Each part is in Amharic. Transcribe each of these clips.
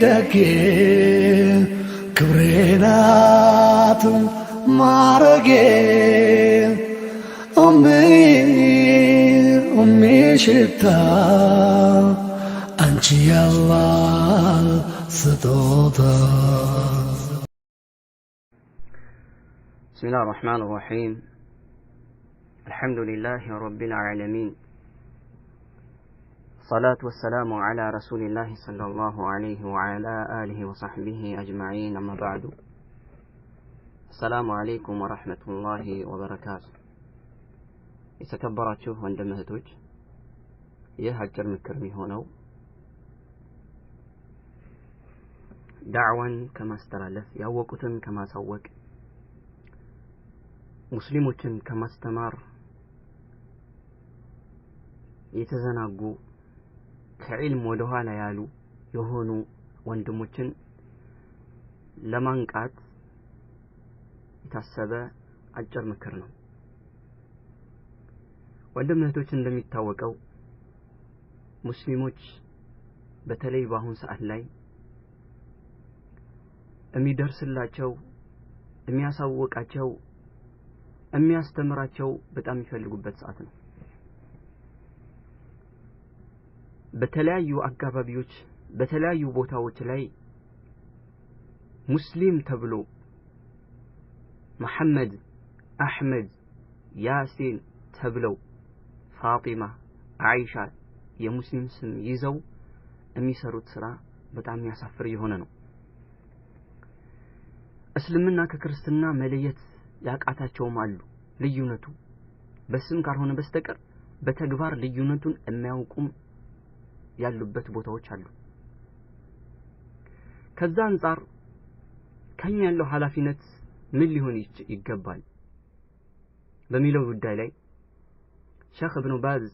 ደጌ ክብሬናት ማረጌ ሽታ አንቺ ያላህ ስጦታ። بسم الله الرحمن الرحيم. الحمد لله رب العالمين، الصلاة والسلام على رسول الله صلى الله عليه وعلى آله وصحبه أجمعين، أما بعد، السلام عليكم ورحمة الله وبركاته. የተከበራችሁ ወንድም እህቶች፣ ይህ አጭር ምክር የሚሆነው ዳዕዋን ከማስተላለፍ ያወቁትን ከማሳወቅ ሙስሊሞችን ከማስተማር የተዘናጉ ከዕልም ወደ ኋላ ያሉ የሆኑ ወንድሞችን ለማንቃት የታሰበ አጭር ምክር ነው። ወንድም እህቶች፣ እንደሚታወቀው ሙስሊሞች በተለይ በአሁን ሰዓት ላይ የሚደርስላቸው የሚያሳውቃቸው የሚያስተምራቸው በጣም የሚፈልጉበት ሰዓት ነው። በተለያዩ አካባቢዎች በተለያዩ ቦታዎች ላይ ሙስሊም ተብሎ መሐመድ፣ አህመድ፣ ያሲን ተብለው ፋጢማ፣ አይሻ የሙስሊም ስም ይዘው የሚሰሩት ስራ በጣም የሚያሳፍር የሆነ ነው። እስልምና ከክርስትና መለየት ያቃታቸውም አሉ። ልዩነቱ በስም ካልሆነ በስተቀር በተግባር ልዩነቱን የሚያውቁም ያሉበት ቦታዎች አሉ። ከዛ አንፃር ከኛ ያለው ኃላፊነት ምን ሊሆን ይገባል በሚለው ጉዳይ ላይ ሼኽ ኢብኑ ባዝ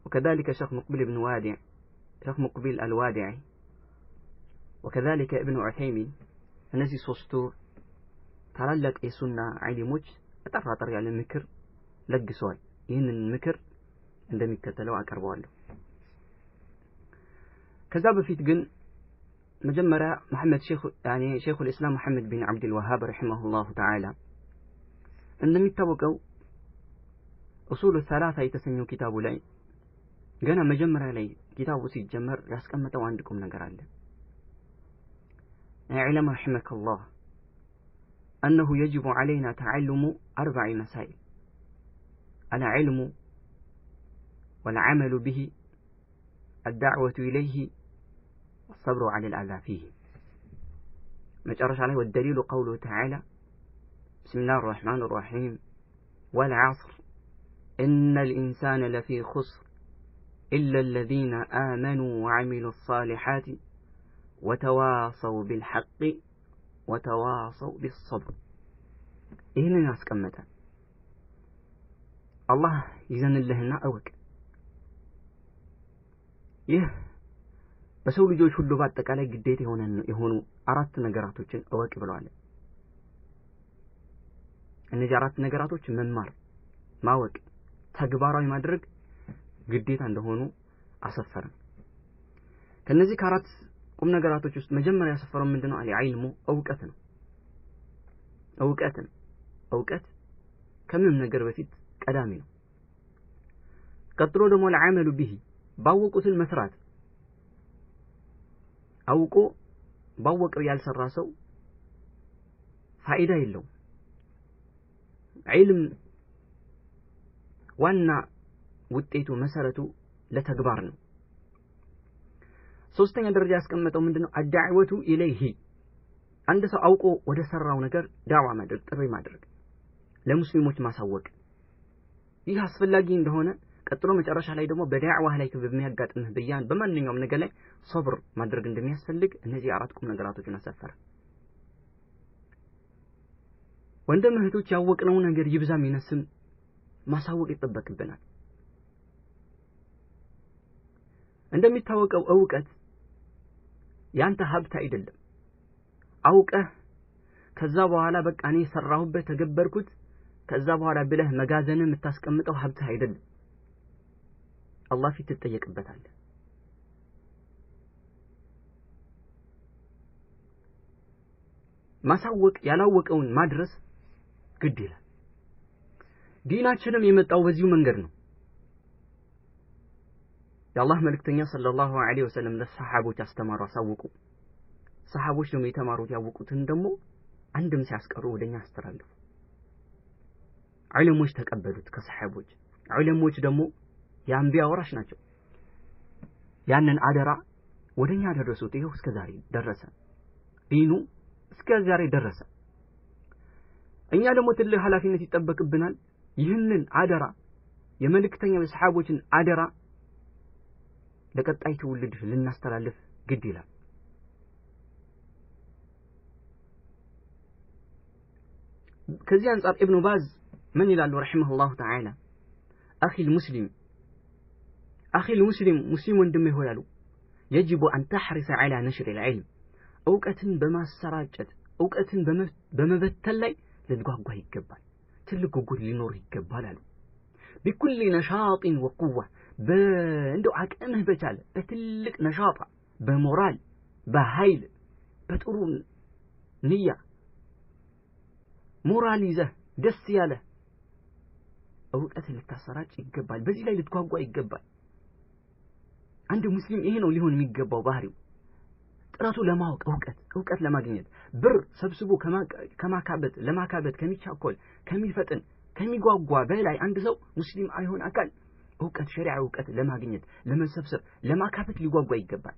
وكذلك شيخ مقبل بن وادع شيخ مقبل الوادعي وكذلك ابن عثيمين እነዚህ ሶስቱ ታላላቅ የሱና ዒሊሞች አጠራጣሪ ያለ ምክር ለግሰዋል። ይህንን ምክር እንደሚከተለው አቀርበዋለሁ። ከዛ በፊት ግን መጀመሪያ መሐመድ ሼኹ الاسلام መሐመድ ቢን አብዱል ወሃብ ረሂመሁላሁ ተዓላ እንደሚታወቀው ኡሱል ሰላሳ የተሰኘው ኪታቡ ላይ ገና መጀመሪያ ላይ ኪታቡ ሲጀመር ያስቀመጠው አንድ ቁም ነገር አለ። اعلم رحمك الله أنه يجب علينا تعلم 4 مسائل: العلم والعمل به، الدعوة إليه، والصبر على الأذى فيه. مجرش عليه والدليل قوله تعالى: بسم الله الرحمن الرحيم، والعصر إن الإنسان لفي خسر إلا الذين آمنوا وعملوا الصالحات وتواصوا بالحق وتواصوا بالصبر. ይህንን ያስቀመጠ አላህ ይዘንልህና እወቅ። ይህ በሰው ልጆች ሁሉ በአጠቃላይ ግዴታ የሆኑ 4 ነገራቶችን እወቅ ብለዋል። እነዚህ 4 ነገራቶች መማር፣ ማወቅ፣ ተግባራዊ ማድረግ ግዴታ እንደሆኑ አሰፈረ። ከነዚህ 4 ቁም ነገራቶች ውስጥ መጀመሪያ ያሰፈረው ምንድነው? አልዒልሙ እውቀት ነው። እውቀት ከምንም ነገር በፊት ቀዳሚ ነው። ቀጥሎ ደግሞ العمل به ባወቁትን መስራት። አውቆ ባወቀው ያልሰራ ሰው ፋይዳ የለውም። ዒልም ዋና ውጤቱ መሰረቱ ለተግባር ነው። ሶስተኛ ደረጃ ያስቀመጠው ምንድነው? አዳዕወቱ ኢለይሂ አንድ ሰው አውቆ ወደ ሰራው ነገር ዳዕዋ ማድረግ፣ ጥሪ ማድረግ፣ ለሙስሊሞች ማሳወቅ። ይህ አስፈላጊ እንደሆነ ቀጥሎ መጨረሻ ላይ ደግሞ በዳዕዋ ላይ በሚያጋጥምህ በያን በማንኛውም ነገር ላይ ሶብር ማድረግ እንደሚያስፈልግ እነዚህ 4 ቁም ነገራቶችን አሰፈረ። ወንድም እህቶች፣ ያወቅነው ነገር ይብዛም ይነስም ማሳወቅ ይጠበቅብናል። እንደሚታወቀው እውቀት ያንተ ሀብት አይደለም። አውቀህ ከዛ በኋላ በቃ እኔ ሰራሁበት ተገበርኩት ከዛ በኋላ ብለህ መጋዘንን የምታስቀምጠው ሀብት አይደለም። አላህ ፊት ትጠየቅበታለህ። ማሳወቅ ያላወቀውን ማድረስ ግድ ይላል። ዲናችንም የመጣው በዚሁ መንገድ ነው። የአላህ መልእክተኛ ሰለላሁ ዐለይሂ ወሰለም ለሰሃቦች አስተማሩ፣ አሳወቁ። ሰሃቦች ደግሞ የተማሩት ያወቁትን ደግሞ አንድም ሲያስቀሩ ወደኛ አስተላልፉ። ዑለሞች ተቀበሉት ከሰሃቦች። ዑለሞች ደግሞ የአንቢያ ወራሽ ናቸው። ያንን አደራ ወደኛ ደረሱት። ይሄው እስከዛሬ ደረሰ። ዲኑ እስከዛሬ ደረሰ። እኛ ደግሞ ትልቅ ኃላፊነት ይጠበቅብናል። ይህንን አደራ የመልእክተኛው የሰሃቦችን አደራ ለቀጣይ ትውልድ ልናስተላልፍ ግድ ይላል። ከዚህ አንፃር ኢብኑ ባዝ ምን ይላሉ ረሂመሁላሁ ተዓላ አኺል ሙስሊም ሙስሊም ወንድሜ ሆይ አሉ يجب أن تحرص على نشر العلم እውቀትን በማሰራጨት እውቀትን በመበተን ላይ ልትጓጓ ይገባል። ትልቅ ጉጉት ሊኖር ይገባል አሉ። بكل نشاط وقوة በእንደው አቅምህ በቻለ በትልቅ ነሻጣ በሞራል በኃይል በጥሩ ንያ ሞራል ይዘህ ደስ ያለ እውቀት ልታሰራጭ ይገባል። በዚህ ላይ ልትጓጓ ይገባል። አንድ ሙስሊም ይሄ ነው ሊሆን የሚገባው ባህሪው። ጥረቱ ለማወቅ እውቀት ለማግኘት ብር ሰብስቦ ለማካበት ከሚቻኮል ከሚፈጥን ከሚጓጓ በላይ አንድ ሰው ሙስሊም አይሆን አካል እውቀት ሸሪዓ እውቀት ለማግኘት ለመሰብሰብ ለማካበት ሊጓጓ ይገባል።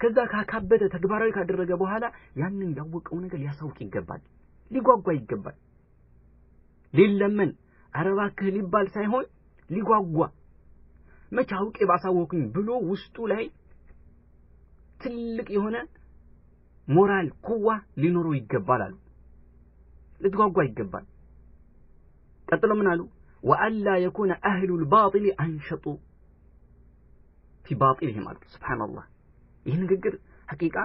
ከዛ ካካበተ ተግባራዊ ካደረገ በኋላ ያንን ያወቀው ነገር ሊያሳውቅ ይገባል፣ ሊጓጓ ይገባል። ሊለመን አረባክህ ሊባል ሳይሆን ሊጓጓ መቼ አውቄ ባሳወኩኝ ብሎ ውስጡ ላይ ትልቅ የሆነ ሞራል ቁዋ ሊኖረው ይገባል አሉ። ልትጓጓ ይገባል። ቀጥሎ ምን አሉ? وألا يكون أهل الباطل أنشطوا في باطلهم አሉ። ሱብሃንአላህ ይህ ንግግር ሐቂቃ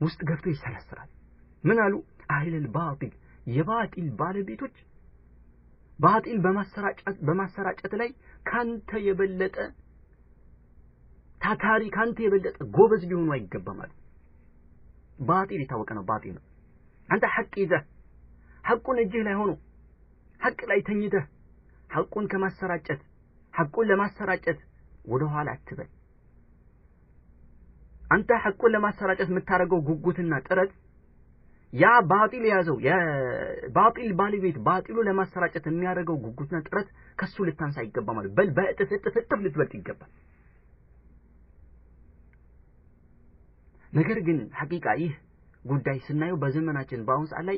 ውስጥ ገብቶ ይሰለስራል። ምን አሉ? أهل الباطل የባጢል ባለቤቶች ባጢል በማሰራጨት ላይ ካንተ የበለጠ ታታሪ ካንተ የበለጠ ጎበዝ ሊሆኑ አይገባም አሉ። ባጢል የታወቀ ነው። ባጢል ነው። አንተ ሐቅ ይዘህ ሐቁን እጅህ ላይ ሆኖ ሐቅ ላይ ተኝተህ ሐቁን ለማሰራጨት ወደ ኋላ አትበል። አንተ ሐቁን ለማሰራጨት የምታረገው ጉጉትና ጥረት ያ ባጢል ያዘው የባጢል ባለቤት ባጢሉ ለማሰራጨት የሚያደርገው ጉጉትና ጥረት ከሱ ልታንሳ ይገባል ማለት በል በእጥፍ ልትበልጥ ይገባል። ነገር ግን ሐቂቃ ይህ ጉዳይ ስናየው በዘመናችን በአሁን ሰዓት ላይ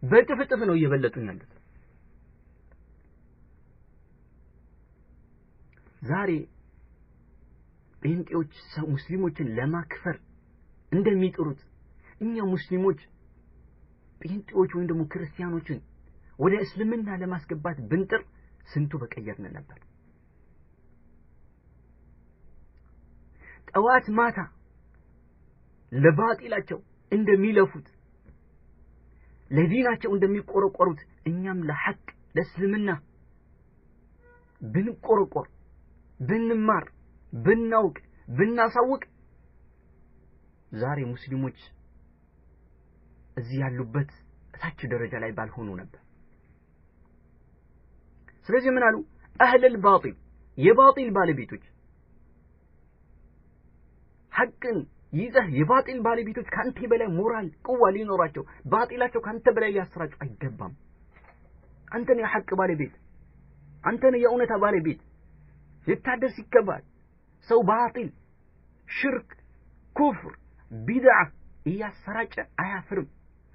በእጥፍ ነው እየበለጡኝ ያሉት። ዛሬ ጴንጤዎች ሙስሊሞችን ለማክፈር እንደሚጥሩት እኛ ሙስሊሞች ጴንጤዎች ወይም ደግሞ ክርስቲያኖችን ወደ እስልምና ለማስገባት ብንጥር ስንቱ በቀየርን ነበር። ጠዋት ማታ ለባጢላቸው እንደሚለፉት ለዲናቸው እንደሚቆረቆሩት እኛም ለሐቅ ለእስልምና ብንቆረቆር ብንማር ብናውቅ ብናሳውቅ ዛሬ ሙስሊሞች እዚህ ያሉበት እታች ደረጃ ላይ ባልሆኑ ነበር። ስለዚህ ምን አሉ? አህለል ባጢል የባጢል ባለቤቶች ሐቅን ይዘህ የባጢል ባለቤቶች ካንተ በላይ ሞራል ቁዋ ሊኖራቸው ባጢላቸው ካንተ በላይ ሊያሰራጩ አይገባም። አንተን የሐቅ ባለቤት አንተን የእውነታ ባለቤት ልታደርስ ይገባል። ሰው ባጢል ሽርክ ኩፍር ቢድዓ እያሰራጨ አያፍርም።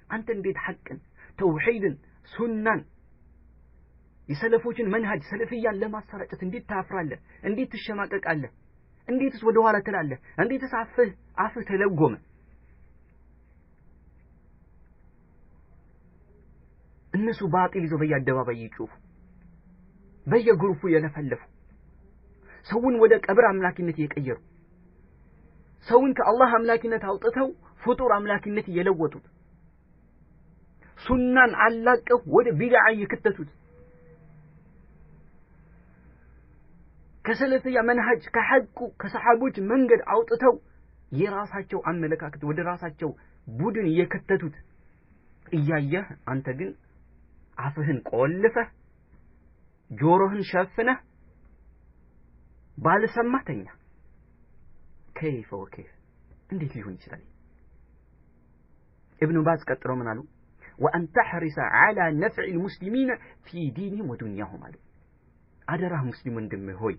አንተ እንዴት ሐቅን ተውሂድን ሱናን የሰለፎችን መንሃጅ ሰለፊያን ለማሰራጨት እንዴት ታፍራለህ? እንዴት ትሸማቀቃለህ? እንዴትስ ወደ ኋላ ትላለህ? እንዴትስ አፍህ ተለጎመ? እነሱ ባጢል ይዘው በየአደባባይ ይጮሁ በየግሩፑ የለፈለፉ ሰውን ወደ ቀብር አምላኪነት የቀየሩ ሰውን ከአላህ አምላኪነት አውጥተው ፍጡር አምላኪነት የለወጡት ሱናን አላቀው ወደ ቢድዓ የከተቱት ከሰለፊያ መንሃጅ ከሐቁ ከሰሃቦች መንገድ አውጥተው የራሳቸው አመለካከት ወደ ራሳቸው ቡድን እየከተቱት እያየህ አንተ ግን አፍህን ቆልፈህ ጆሮህን ሸፍነህ ባልሰማተኛ كيف وكيف እንዴት ሊሆን ይችላል? ابن باز ቀጥለው ምን አሉ? وأن تحرص على نفع المسلمين في دينهم ودنياهم አሉ። አደራህ ሙስሊም ወንድሜ ሆይ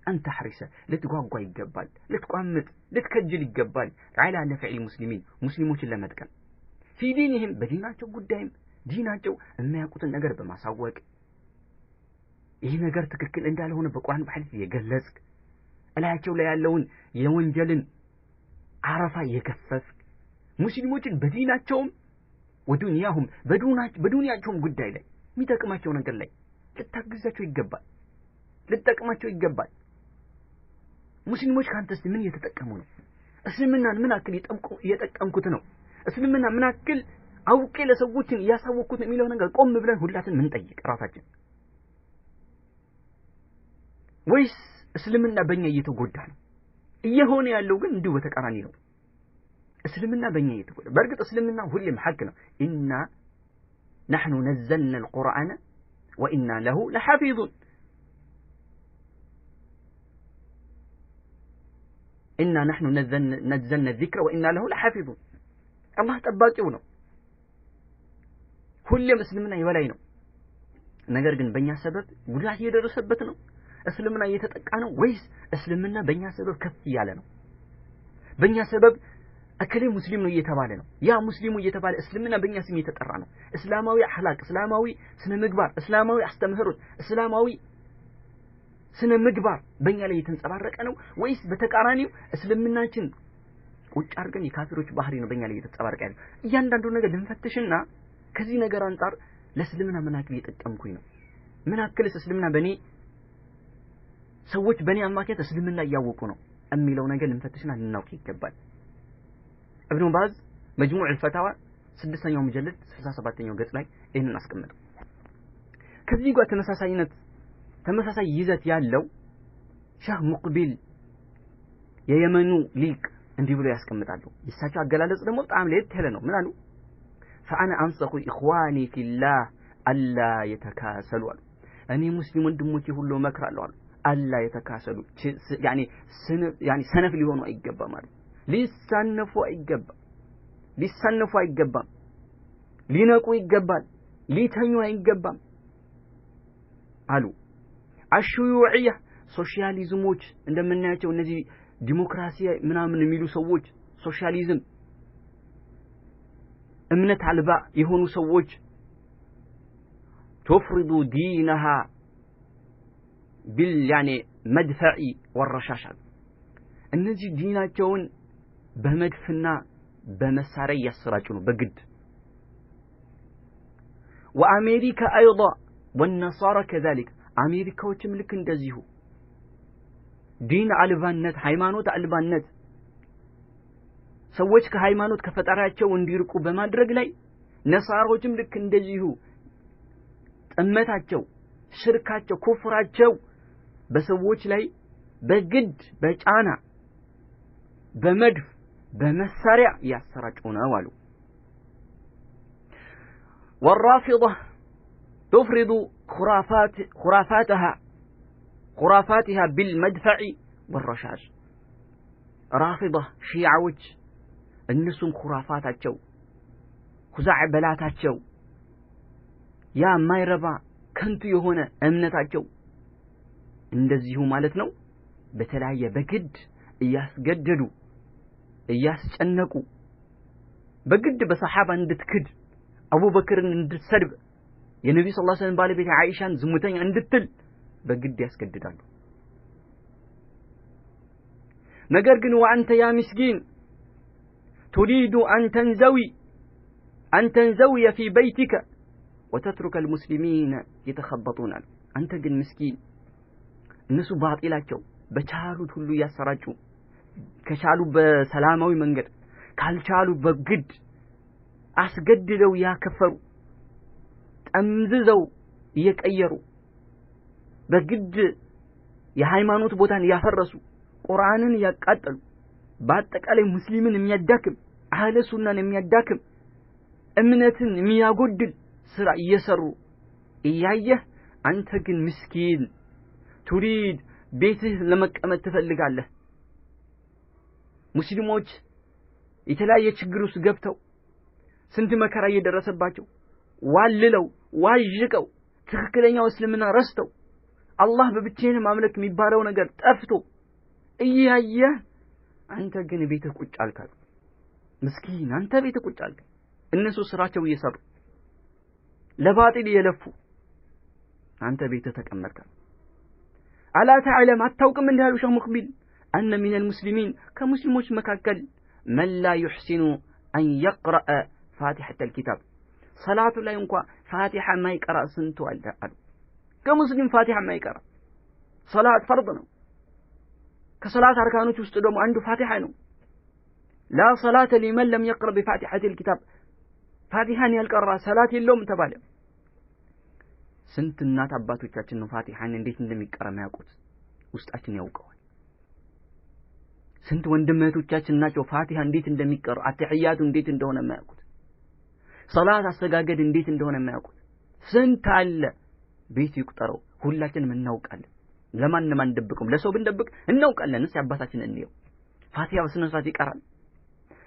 أن تحرص ልትጓጓ ይገባል፣ ልትቋምጥ ልትከጅል ይገባል على نفع المسلمين ሙስሊሞችን ለመጥቀም في دينهم በዲናቸው ጉዳይም ዲናቸው የሚያውቁትን ነገር በማሳወቅ ይህ ነገር ትክክል እንዳልሆነ በቁርአን በሐዲስ የገለጽክ እላያቸው ላይ ያለውን የወንጀልን አረፋ የከፈፍክ ሙስሊሞችን በዲናቸውም ወዱንያሁም በዱንያቸውም ጉዳይ ላይ የሚጠቅማቸው ነገር ላይ ልታግዛቸው ይገባል፣ ልትጠቅማቸው ይገባል። ሙስሊሞች ካንተስ ምን እየተጠቀሙ ነው? እስልምናን ምን አክል እየጠቀምኩት ነው? እስልምና ምን አክል አውቄ ለሰዎችን ያሳወቅኩት የሚለው ነገር ቆም ብለን ሁላችን ምን ጠይቅ ራሳችን። ወይስ እስልምና በእኛ እየተጎዳ ነው? እየሆነ ያለው ግን እንዲሁ በተቃራኒ ነው። እስልምና በእኛ እየተጎዳ በእርግጥ እስልምና ሁሌም ሐቅ ነው። ኢና نحن نزلنا القرآن وإنا له لحافظون إنا نحن نزلنا الذكر وإنا له لحافظون الله ጠባቂው ነው። ሁሌም እስልምና የበላይ ነው። ነገር ግን በእኛ ሰበብ ጉዳት እየደረሰበት ነው። እስልምና እየተጠቃ ነው ወይስ እስልምና በእኛ ሰበብ ከፍ ያለ ነው? በእኛ ሰበብ አከሌ ሙስሊም ነው እየተባለ ነው። ያ ሙስሊሙ እየተባለ እስልምና በእኛ ስም እየተጠራ ነው። እስላማዊ አኽላቅ፣ እስላማዊ ስነ ምግባር፣ እስላማዊ አስተምህሮት፣ እስላማዊ ስነ ምግባር በእኛ ላይ እየተንጸባረቀ ነው ወይስ በተቃራኒው እስልምናችን ቁጭ አድርገን የካፊሮች ባህሪ ነው በእኛ ላይ እየተንጸባረቀ ያለው? እያንዳንዱ ነገር ልንፈትሽና ከዚህ ነገር አንፃር ለእስልምና ምን አክል እየጠቀምኩኝ ነው? ምን አክልስ እስልምና በእኔ ሰዎች በእኔ አማካኝነት እስልምና እያወቁ ነው የሚለው ነገር ልንፈትሽና ልናውቅ ይገባል። ابن باز مجموع الفتاوى 6ኛው مجلد 67ኛው ገጽ ላይ ይሄንን አስቀምጠው። ከዚህ ጋር ተመሳሳይ ይዘት ያለው ሻህ ሙቅቢል የየመኑ ሊቅ እንዲህ ብሎ ያስቀምጣሉ። የሳቸው አገላለጽ ደግሞ በጣም ለየት ያለ ነው። ምን አሉ? فانا انصح اخواني في الله الا يتكاسلوا እኔ ሙስሊም ወንድሞቼ ሁሉ መክራለሁ አሉ አላ የተካሰሉ ያኒ ሰነፍ ሊሆኑ አይገባም ማለት ሊሰነፉ አይገባም ሊነቁ ይገባል ሊተኙ አይገባም አሉ። አሽዩዕያ ሶሻሊዝሞች እንደምናያቸው እነዚህ ዲሞክራሲ ምናምን የሚሉ ሰዎች ሶሻሊዝም እምነት አልባ የሆኑ ሰዎች ተፍሪዱ ዲነሃ ቢል ያኒ መድፈዒ ወረሻሻ እነዚህ ዲናቸውን በመድፍና በመሳሪያ ያሰራጩ ነው በግድ። ወአሜሪካ ايضا والنصارى كذلك አሜሪካዎችም ልክ እንደዚሁ ዲን አልባነት ሃይማኖት አልባነት ሰዎች ከሃይማኖት ከፈጣሪያቸው እንዲርቁ በማድረግ ላይ ነሳሮችም ልክ እንደዚሁ ጥመታቸው ሽርካቸው ኩፍራቸው በሰዎች ላይ በግድ በጫና በመድፍ በመሳሪያ ያሰራጩ ነው አሉ። والرافضة تفرض خرافاتها بالمدفع والرشاش رافضة شيعوች እነሱም خرافاتቸው ኩዛዕ በላታቸው ያ ማይረባ ከንቱ የሆነ እምነታቸው እንደዚሁ ማለት ነው በተለያየ በግድ እያስገደዱ እያስጨነቁ በግድ በሰሃባ እንድትክድ አቡበክርን እንድትሰድብ የነብዩ ሰለላሁ ዐለይሂ ወሰለም ባለቤት አይሻን ዝሙተኛ እንድትል በግድ ያስገድዳሉ። ነገር ግን ወአንተ ያ ምስኪን تريد أن تنزوي في بيتك وتترك المسلمين يتخبطون أنت ግን ምስኪን እነሱ ባጢላቸው በቻሉት ሁሉ ያሰራጩ ከቻሉ በሰላማዊ መንገድ ካልቻሉ በግድ አስገድደው ያከፈሩ ጠምዝዘው እየቀየሩ በግድ የሃይማኖት ቦታን ያፈረሱ ቁርአንን ያቃጠሉ በአጠቃላይ ሙስሊምን የሚያዳክም አህለ ሱናን የሚያዳክም እምነትን የሚያጎድል ስራ እየሰሩ እያየህ አንተ ግን ምስኪን ቱሪድ ቤትህ ለመቀመጥ ትፈልጋለህ። ሙስሊሞች የተለያየ ችግር ውስጥ ገብተው ስንት መከራ እየደረሰባቸው ዋልለው ዋዥቀው ትክክለኛው እስልምና ረስተው አላህ በብቻዬን ማምለክ የሚባለው ነገር ጠፍቶ እያየህ አንተ ግን ቤትህ ቁጭ አልክ። ምስኪን አንተ ቤትህ ቁጭ አልክ። እነሱ ስራቸው እየሰሩ ለባጢል እየለፉ አንተ ቤትህ ተቀመጥክ። አላ ተዕለም አታውቅም እንዲህ ያሉ ሸህ ሙቅቢል አነ ሚነል ሙስሊሚን ከሙስሊሞች መካከል መን ላ ዩሕሲኑ አን የቅረአ ፋቲሐተል ኪታብ ሰላቱ ላይ እንኳ ፋቲሐ ማይቀራ ስንቱ አለ አሉ። ከሙስሊም ፋቲሐ ማይቀራ ሰላት ፈርድ ነው። ከሰላት አርካኖች ውስጥ ደግሞ አንዱ ፋቲሐ ነው። ላ ሰላተ ሊመን ለም የቅረ ቢፋቲሐተል ኪታብ ፋቲሐን ያልቀራ ሰላት የለውም ተባለ። ስንት እናት አባቶቻችን ነው ፋቲሐን እንዴት እንደሚቀራ የሚያውቁት? ውስጣችን ያውቀዋል። ስንት ወንድም እህቶቻችን ናቸው ፋቲሐ እንዴት እንደሚቀራ አተህያቱ እንዴት እንደሆነ የማያውቁት? ሰላት አሰጋገድ እንዴት እንደሆነ የማያውቁት ስንት አለ። ቤት ይቁጠረው። ሁላችንም እናውቃለን። ለማንም አንደብቅም። ለሰው ብንደብቅ እናውቃለን። እስኪ አባታችን እንየው ፋቲሐ በስነ ስርዓት ይቀራል።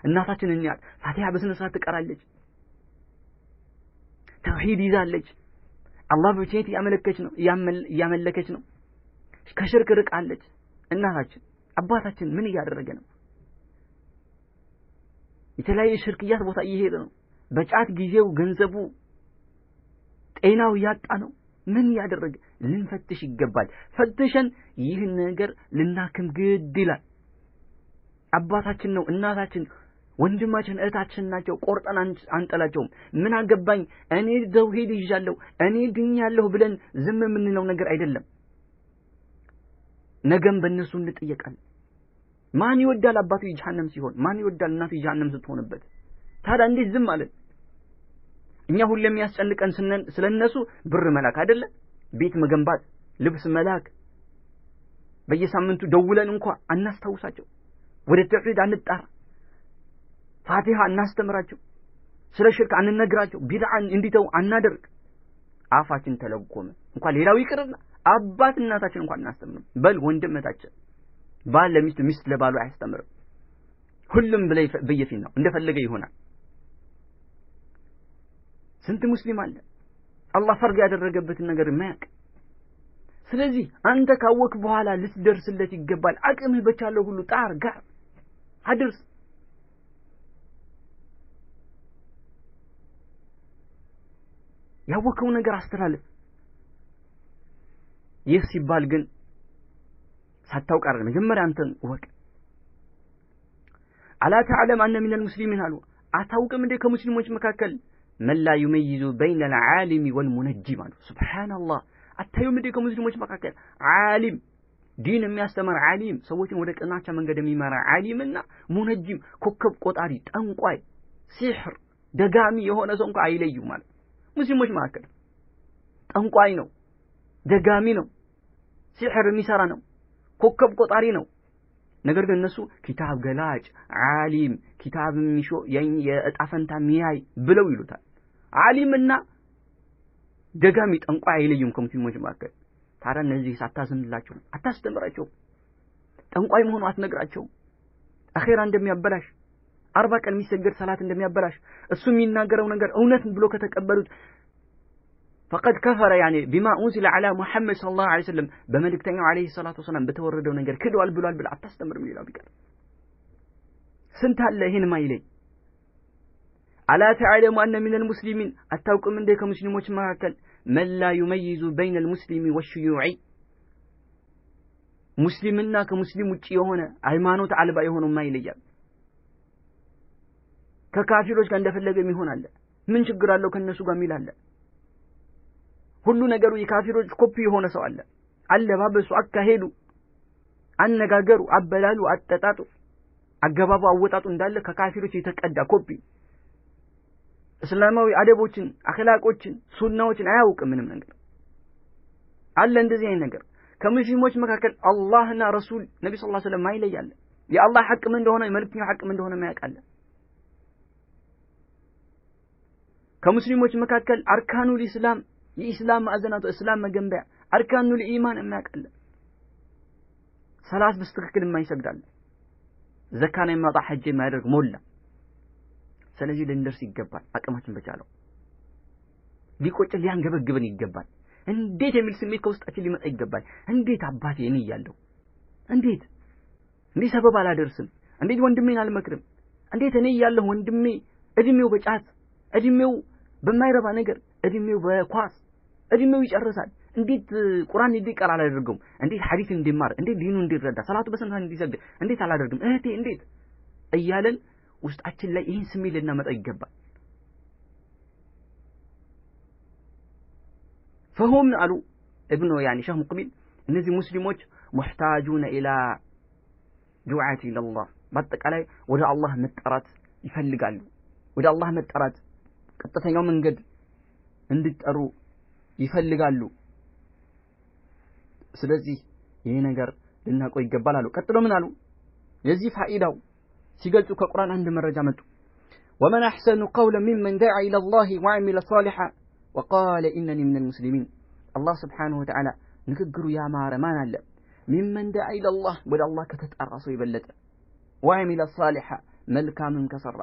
እናታችን እንያት ፋቲሐ በስነ ስርዓት ትቀራለች። ተውሂድ ይዛለች። አላህ ብቻዬን እያመለከች ነው። ከሽርክ ርቃለች። እናታችን አባታችን ምን እያደረገ ነው? የተለያየ ሽርክያት ቦታ እየሄደ ነው። በጫት ጊዜው ገንዘቡ ጤናው ያጣ ነው። ምን ያደረገ? ልንፈትሽ ይገባል። ፈትሸን ይህን ነገር ልናክም ግድ ይላል። አባታችን ነው፣ እናታችን፣ ወንድማችን፣ እህታችን ናቸው። ቆርጠን አንጠላቸውም። ምን አገባኝ እኔ ተውሂድ ይዣለሁ እኔ ድኛለሁ ብለን ዝም የምንለው ነገር አይደለም። ነገም በእነሱ እንጠየቃለን። ማን ይወዳል አባቱ የጀሃነም ሲሆን? ማን ይወዳል እናቱ የጀሃነም ስትሆንበት? ታዲያ እንዴት ዝም አለን? እኛ ሁሌም የሚያስጨንቀን ስለነሱ ብር መላክ አይደለ? ቤት መገንባት፣ ልብስ መላክ፣ በየሳምንቱ ደውለን እንኳን አናስታውሳቸው። ወደ ተውሂድ አንጣራ፣ ፋቲሃ እናስተምራቸው፣ ስለ ሽርክ አንነግራቸው፣ ቢድዓን እንዲተው አናደርግ። አፋችን ተለጎመ። እንኳን ሌላው ይቅርና አባት እናታችን እንኳን እናስተምር። በል ወንድምታችን ባል ለሚስቱ ሚስት ለባሉ አያስተምርም። ሁሉም በየፊት ነው፣ እንደፈለገ ይሆናል። ስንት ሙስሊም አለ አላህ ፈርድ ያደረገበትን ነገር የማያውቅ። ስለዚህ አንተ ካወክ በኋላ ልትደርስለት ይገባል። አቅምህ በቻለው ሁሉ ጣር ጋር አድርስ። ያወከው ነገር አስተላልፍ። ይህ ሲባል ግን ሳታውቅ አይደለም። መጀመሪያ አንተን ወቅ አላ ተዕለም አነ ሚነል ሙስሊሚን አሉ አታውቅም እንደ ከሙስሊሞች መካከል መን ላ ዩመይዙ በይነ አልዓሊም ወልሙነጂም አሉ። ሱብሃንአላህ አታዩም እንደ ከሙስሊሞች መካከል ዓሊም ዲን የሚያስተምር ዓሊም፣ ሰዎችን ወደ ቀናቻ መንገድ የሚመራ ዓሊምና ሙነጂም ኮከብ ቆጣሪ፣ ጠንቋይ፣ ሲሕር ደጋሚ የሆነ ሰው እንኳን አይለዩም ማለት ሙስሊሞች መካከል ጠንቋይ ነው፣ ደጋሚ ነው፣ ሲሕር የሚሰራ ነው፣ ኮከብ ቆጣሪ ነው። ነገር ግን እነሱ ኪታብ ገላጭ ዓሊም ኪታብ የሚሾ የዕጣ ፈንታ የሚያይ ብለው ይሉታል። ዓሊምና ደጋሚ ጠንቋይ አይለዩም ከሙስሊሞች መካከል። ታዲያ እነዚህ ሳታዝንላቸው አታስተምራቸው። ጠንቋይ መሆኑ አትነግራቸው። አኺራ እንደሚያበላሽ 40 ቀን የሚሰገድ ሰላት እንደሚያበላሽ እሱ የሚናገረው ነገር እውነት ብሎ ከተቀበሉት فقد كفر يعني بما أنزل على محمد صلى الله عليه وسلم بملكتنا عليه الصلاة والسلام بتوردوا نجار كده والبلال بلا تستمر من الله بكر سنت الله هنا ما يلي ألا تعلم أن من المسلمين أتوك من ذلك مسلمون معكل من لا يميز بين المسلم والشيوعي مسلمنا كمسلم وتشيهنا أيمانوت على بأيهون ما يلي ككافروش كان دفع لقى ميهون الله من شجر الله كان نسوق ميل الله ሁሉ ነገሩ የካፊሮች ኮፒ የሆነ ሰው አለ። አለባበሱ፣ አካሄዱ፣ አነጋገሩ፣ አበላሉ፣ አጠጣጡ፣ አገባቡ፣ አወጣጡ እንዳለ ከካፊሮች የተቀዳ ኮፒ። እስላማዊ አደቦችን፣ አኽላቆችን፣ ሱናዎችን አያውቅም ምንም ነገር አለ። እንደዚህ አይነት ነገር ከሙስሊሞች መካከል አላህና ረሱል ነብዩ ሰለላሁ ዐለይሂ ወሰለም ማይለያለ የአላህ ሐቅ ምን እንደሆነ የመልእክተኛው ሐቅ ምን እንደሆነ የሚያውቃል። ከሙስሊሞች መካከል አርካኑል ኢስላም የኢስላም ማዕዘናቱ እስላም መገንቢያ አርካኑል ኢማን የሚያውቃል። ሰላት በስትክክል የማይሰግዳል፣ ዘካና የማጣ ሐጅ የማያደርግ ሞላ። ስለዚህ ልንደርስ ይገባል። አቅማችን በቻለው ሊቆጭ ሊያንገበግበን ይገባል። እንዴት የሚል ስሜት ከውስጣችን ሊመጣ ይገባል። እንዴት አባቴ እኔ እያለሁ እንዴት ሰበብ አላደርስም? እንዴት ወንድሜን አልመክርም? እንዴት እኔ እያለሁ ወንድሜ እድሜው በጫት እድሜው በማይረባ ነገር እድሜው በኳስ እድሜው ይጨርሳል? እንዴት ቁርአን እንዲቀር አላደርገውም? እንዴት ሐዲስ እንዲማር፣ እንዴት ዲኑ እንዲረዳ፣ ሰላቱ በስነ እንዲሰግድ እንዴት አላደርግም? እህቴ እንዴት እያለን ውስጣችን ላይ ይህን ስሜት ልናመጣ ይገባል። فهم قالوا ابنه يعني شيخ مقبل እነዚህ ሙስሊሞች محتاجون الى دعاة الى الله በአጠቃላይ ወደ አላህ መጠራት ይፈልጋሉ። ወደ አላህ መጠራት ቀጥተኛው መንገድ እንዲጠሩ ይፈልጋሉ። ስለዚህ ይሄ ነገር ልናቆይ ይገባል አሉ። ቀጥሎ ምን አሉ? የዚህ ፋኢዳው ሲገልጹ ከቁርአን አንድ መረጃ መጡ። ومن احسن قولا ممن دعا الى الله وعمل صالحا وقال انني من المسلمين الله سبحانه وتعالى ንግግሩ ያማረ ማን አለ? ممن دعا الى الله ወደ አላህ ከተጣራ ሰው የበለጠ وعمل صالحا መልካምን ከሰራ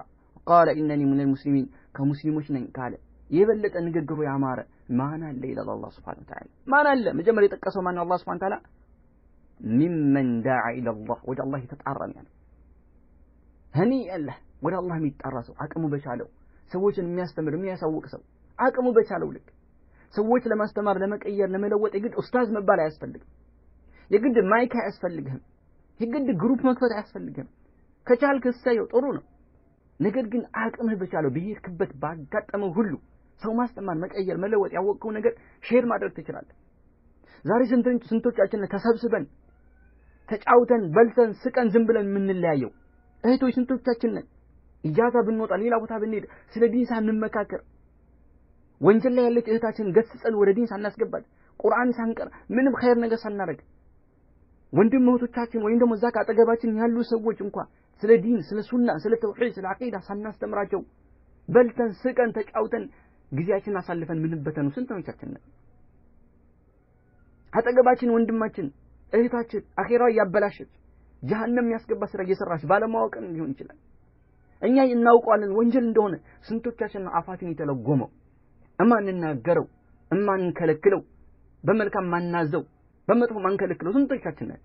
قال انني من المسلمين ከሙስሊሞች ነኝ ካለ የበለጠ ንግግሩ ያማረ ማን አለ? ይላል አላህ Subhanahu Wa Ta'ala። ማን አለ? መጀመሪያ የጠቀሰው ማን ነው? አላህ Subhanahu Wa Ta'ala ممن دعا الى الله ወደ አላህ የተጣራ ነው። هني الله ወደ አላህ የሚጣራ ሰው አቅሙ በቻለው ሰዎችን የሚያስተምር የሚያሳውቅ ሰው አቅሙ በቻለው ልክ ሰዎች ለማስተማር ለመቀየር ለመለወጥ የግድ ኡስታዝ መባል አያስፈልግም። የግድ ማይክ አያስፈልግም። የግድ ግሩፕ መክፈት አያስፈልግም። ከቻልክ እሰየው ጥሩ ነው። ነገር ግን አቅምህ በቻለው በሄድክበት ባጋጠመው ሁሉ ሰው ማስተማር መቀየር መለወጥ ያወቀው ነገር ሼር ማድረግ ትችላለህ። ዛሬ ስንቶቻችን ተሰብስበን ተጫውተን በልተን ስቀን ዝም ብለን የምንለያየው እህቶች ስንቶቻችን ነን? ኢጃዛ ብንወጣ ሌላ ቦታ ብንሄድ ስለ ዲን ሳንመካከር ወንጀል ላይ ያለች እህታችንን ገስጸን ወደ ዲን ሳናስገባት ቁርአን ሳንቀር ምንም ኸይር ነገር ሳናረግ ወንድም እህቶቻችን ወይም ደግሞ እዛ ካጠገባችን ያሉ ሰዎች እንኳን ስለ ዲን ስለ ሱና ስለ ተውሂድ ስለ አቂዳ ሳናስተምራቸው በልተን ስቀን ተጫውተን ጊዜያችንን አሳልፈን ምንበተኑ ስንቶቻችን ነን? አጠገባችን ወንድማችን እህታችን አኺራው ያበላሸች ጀሃነም የሚያስገባ ስራ እየሰራች ባለማወቅም ሊሆን ይችላል። እኛ እናውቀዋለን ወንጀል እንደሆነ። ስንቶቻችን አፋችን የተለጎመው እማንናገረው እማንከለክለው በመልካም ማናዘው በመጥፎ ማንከለክለው ስንቶቻችን ነን?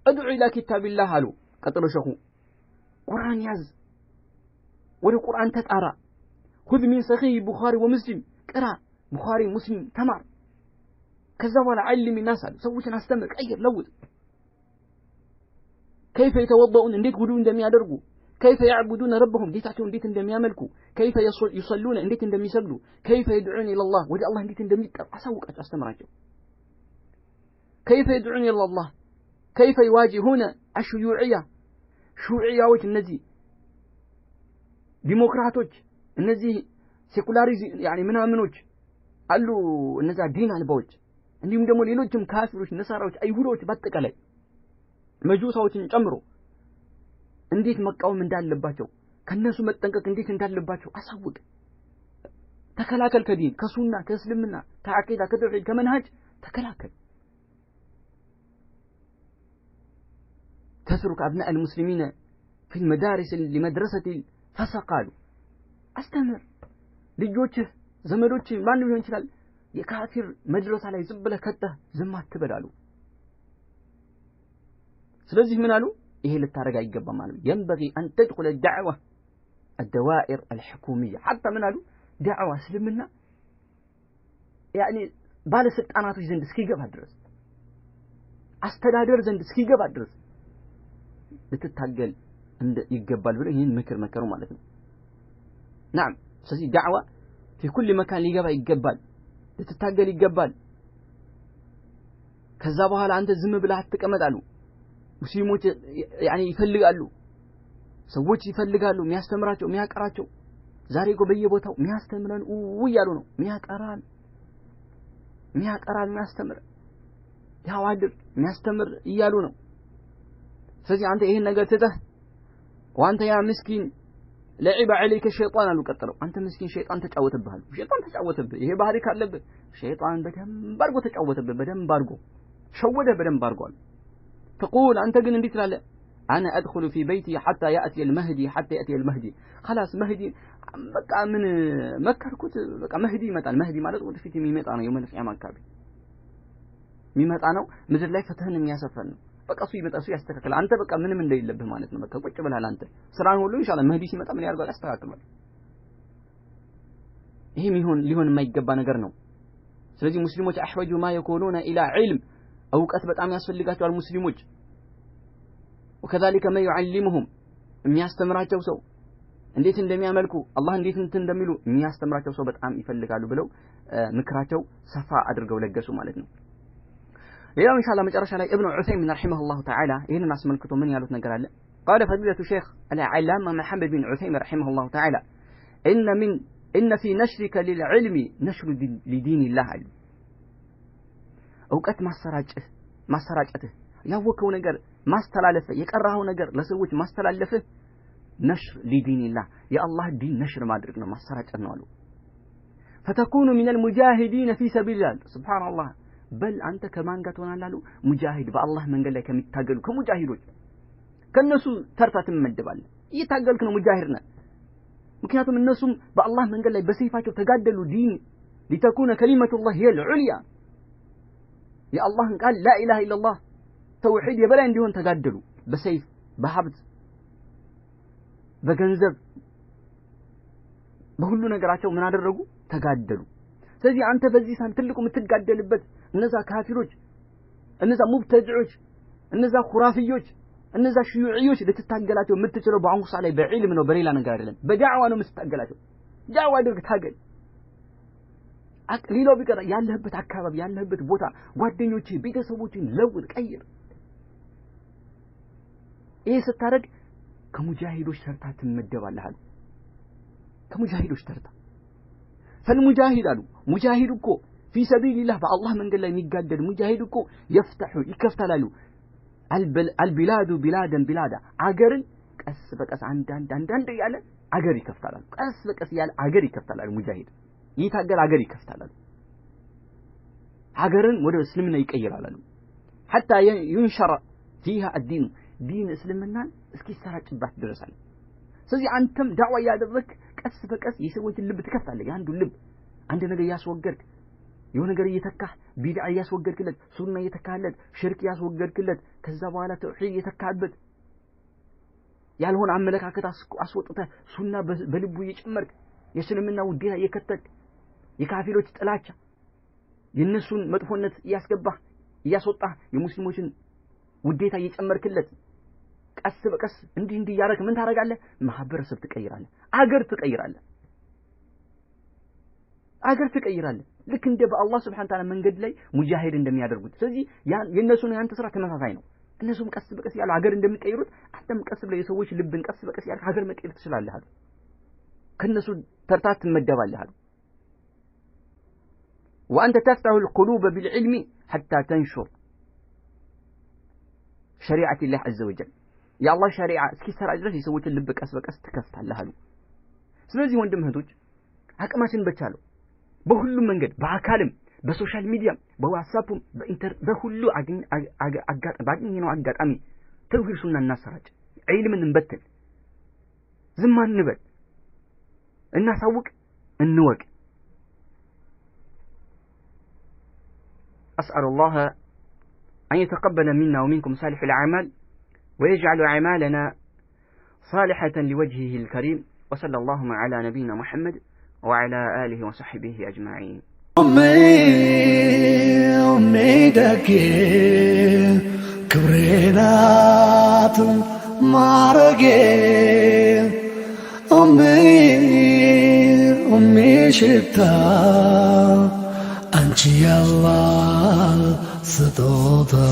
ادعو الى كتاب الله አሉ። ቀጥሎ ሸኹ ቁርአን ያዝ፣ ወደ ቁርአን ተጣራ። خذ من صحيح البخاري ومسلم ቅራ፣ ቡኻሪ ሙስሊም ተማር። ከዛ በኋላ علم الناس አሉ። ሰዎችን አስተምር፣ ቀይር፣ ለውጥ። كيف يتوضؤون እንዴት ውዱእ እንደሚያደርጉ كيف يعبدون ربهم ጌታቸውን እንዴት እንደሚያመልኩ كيف يصلون እንዴት እንደሚሰግዱ كيف يدعون الى الله ወደ አላህ እንዴት እንደሚጠሩ አሳውቃቸው፣ አስተምራቸው። كيف يدعون الى الله كيف يواجهون الشيوعية شيوعيዎች እነዚህ ዲሞክራቶች እነዚህ ሴኩላሪዝም يعني ምናምኖች አሉ እነዛ ዲን አልባዎች እንዲሁም ደግሞ ሌሎችም ካፊሮች ነሳራዎች አይሁዶች በአጠቃላይ መጁሳዎችን ጨምሮ እንዴት መቃወም እንዳለባቸው ከነሱ መጠንቀቅ እንዴት እንዳለባቸው አሳውቅ፣ ተከላከል። ከዲን ከሱና ከእስልምና ከአቂዳ ከተውሂድ ከመንሃጅ ተከላከል። تترك أبناء المسلمين في المدارس لمدرسة فسقالوا أستمر ልጆችህ ዘመዶችህ ማን ሊሆን ይችላል የካፊር መድረሳ ላይ ዝም ብለህ ከተህ ዝም አትበላሉ። ስለዚህ ምን አሉ? ይሄ ልታረጋ ይገባል ማለት ينبغي أن تدخل الدعوة الدوائر الحكومية حتى ምን አሉ? ዳዕዋ እስልምና يعني ባለስልጣናቶች ዘንድ እስኪገባ ድረስ አስተዳደር ዘንድ እስኪገባ ድረስ ልትታገል ይገባል ብለው ይሄን ምክር መከሩ ማለት ነው። نعم ስለዚህ ዳዕዋ في كل مكان ሊገባ ይገባል፣ ልትታገል ይገባል። ከዛ በኋላ አንተ ዝም ብለህ አትቀመጣሉ። ሙስሊሞች يعني ይፈልጋሉ፣ ሰዎች ይፈልጋሉ የሚያስተምራቸው የሚያቀራቸው። ዛሬ እኮ በየቦታው የሚያስተምረን ያሉ ነው የሚያቀራን የሚያቀራ የሚያስተምር ያዋድር የሚያስተምር እያሉ ነው። ስለዚህ አንተ ይሄን ነገር ትተህ ወአንተ ያ ምስኪን ለዒባ عليك الشيطان አሉ ቀጥለው አንተ ምስኪን ሸይጣን ተጫወተብህ። ሸይጣን ተጫወተብህ። ይሄ ባህሪ ካለብህ ሸይጣን በደንብ አድርጎ ተጫወተብህ። በደንብ አድርጎ ሸወደ በደንብ አድርጓል። تقول አንተ ግን እንዴት ትላለህ? انا ادخل في بيتي حتى ياتي المهدي خلاص مهدي በቃ ምን መከርኩት በቃ መህዲ ይመጣል። መህዲ ማለት ወደፊት የሚመጣ ነው። የመን ቂያማ አካባቢ የሚመጣ ነው። ምድር ላይ ፍትህን የሚያሰፍን ነው። በቃ እሱ ይመጣ እሱ ያስተካክላል። አንተ በቃ ምንም እንደሌለብህ ማለት ነው። በቃ ቁጭ ብለሃል አንተ ስራን ሁሉ ኢንሻአላህ መህዲ ሲመጣ ምን ያርጋል? ያስተካክላል። ይሄ ሊሆን የማይገባ ነገር ነው። ስለዚህ ሙስሊሞች አህወጁ ማ يكونون الى علم እውቀት በጣም ያስፈልጋቸዋል ሙስሊሞች። وكذلك ما يعلمهم የሚያስተምራቸው ሰው እንዴት እንደሚያመልኩ አላህ እንዴት እንደሚሉ የሚያስተምራቸው ሰው በጣም ይፈልጋሉ ብለው ምክራቸው ሰፋ አድርገው ለገሱ ማለት ነው። ሌላው ኢንሻአላህ መጨረሻ ላይ ኢብኑ ዑሰይሚን ረሂመሁላሁ ተዓላ ይሄንን አስመልክቶ ምን ያሉት ነገር አለ? قال فضيلة الشيخ العلامة محمد بن عثيمين رحمه الله تعالى إن في نشرك للعلم نشر لدين الله علم እውቀት ማሰራጨትህ ያወቀው ነገር ማስተላለፍ የቀራው ነገር ለሰዎች ማስተላለፍ ነሽር لدينillah የአላህ ዲን ነሽር ማድረግ ነው ማሰራጨት ነው አሉ። فتكون من المجاهدين في سبيل الله سبحان الله በል አንተ ከማን ጋር ትሆናለህ አሉ? ሙጃሂድ በአላህ መንገድ ላይ ከሚታገሉ ከሙጃሂዶች ከነሱ ተርታ ትመደባለህ። እየታገልክ ነው ሙጃሂድ ነህ። ምክንያቱም እነሱም በአላህ መንገድ ላይ በሰይፋቸው ተጋደሉ። ዲን لتكون كلمة الله هي العليا የአላህን ቃል لا إله إلا الله ተውሂድ የበላይ እንዲሆን ተጋደሉ። በሰይፍ በሀብት በገንዘብ በሁሉ ነገራቸው ምን አደረጉ? ተጋደሉ። ስለዚህ አንተ በዚህ ሳን ትልቁ የምትጋደልበት እነዛ ካፊሮች እነዛ ሙብተዲዖች እነዛ ኹራፊዮች እነዛ ሽዩዕዮች ልትታገላቸው የምትችለው በአሁኑ ሰዓት ላይ በዕልም ነው፣ በሌላ ነገር አይደለም። በዳዕዋ ነው የምትታገላቸው። ዳዕዋ አድርግ ታገል። ሌላው ቢቀር ያለህበት አካባቢ ያለህበት ቦታ ጓደኞች ቤተሰቦችን ለውጥ ቀይር። ይሄ ስታረግ ከሙጃሂዶች ተርታ ትመደባለህ አሉ። ከሙጃሂዶች ተርታ فالمجاهد አሉ ሙጃሂድ እኮ في سبيل الله በአላህ መንገድ ላይ የሚጋደል ሙጃሂድ እኮ يفتح ይከፍታሉ البلاد بلادا አገርን ቀስ በቀስ አንዳንድ ያለ አገር ይከፍታሉ። ቀስ በቀስ ያለ አገር ይከፍታሉ። ሙጃሂድ ይታገል አገር ይከፍታሉ። አገርን ወደ እስልምና ይቀይራሉ። حتى ينشر فيها الدين ዲን እስልምናን እስኪሰራጭባት ድረሳል። ስለዚህ አንተም ዳዕዋ ያደረክ ቀስ በቀስ የሰዎችን ልብ ትከፍታለህ። ያንዱ ልብ አንድ ነገር ያስወገድክ የሆነ ነገር እየተካህ ቢድዓ ያስወገድክለት ሱና እየተካህለት ሽርክ ያስወገድክለት ከዛ በኋላ ተውሂድ እየተካህበት ያልሆነ አመለካከት አስወጥተህ ሱና በልቡ እየጨመርክ የእስልምና ውዴታ እየከተልክ የካፊሮች ጥላቻ የነሱን መጥፎነት እያስገባህ እያስወጣህ የሙስሊሞችን ውዴታ እየጨመርክለት ቀስ በቀስ እንዲህ ያረክ ምን ታረጋለህ? ማህበረሰብ ትቀይራለህ። አገር ትቀይራለህ። ልክ እንደ በአላህ Subhanahu Ta'ala መንገድ ላይ ሙጃሂድ እንደሚያደርጉት። ስለዚህ የነሱን ያንተ ስራ ተመሳሳይ ነው። እነሱም ቀስ በቀስ ያለው አገር እንደሚቀይሩት አንተም ቀስ ብለህ የሰዎች ልብን ቀስ በቀስ ያልክ አገር መቀየር ትችላለህ አሉ። ከነሱ ተርታ ትመደባለህ አሉ። وأنت تفتح القلوب بالعلم حتى تنشر شريعة الله عز وجل يا الله شريعة እስኪሰራ ድረስ የሰዎችን ልብ ቀስ በቀስ ትከፍታለህ አሉ። ስለዚህ ወንድም እህቶች አቅማችን በቻለው በሁሉም መንገድ በአካልም በሶሻል ሚዲያም በዋትስአፕም በሁሉ ባገኘነው አጋጣሚ ተውሂድ ሱና እናሰራጭ፣ ዒልምን እንበትል፣ ዝም አንበል፣ እናሳውቅ፣ እንወቅ። أسأل الله أن يتقبل منا ومنكم صالح الأعمال ويجعل أعمالنا صالحة لوجهه الكريم وصلى اللهم على نبينا محمد وعلى آله وصحبه أجمعين. أمي دكي كبرينات مارجي أمي شتا أنت يا الله ستوتا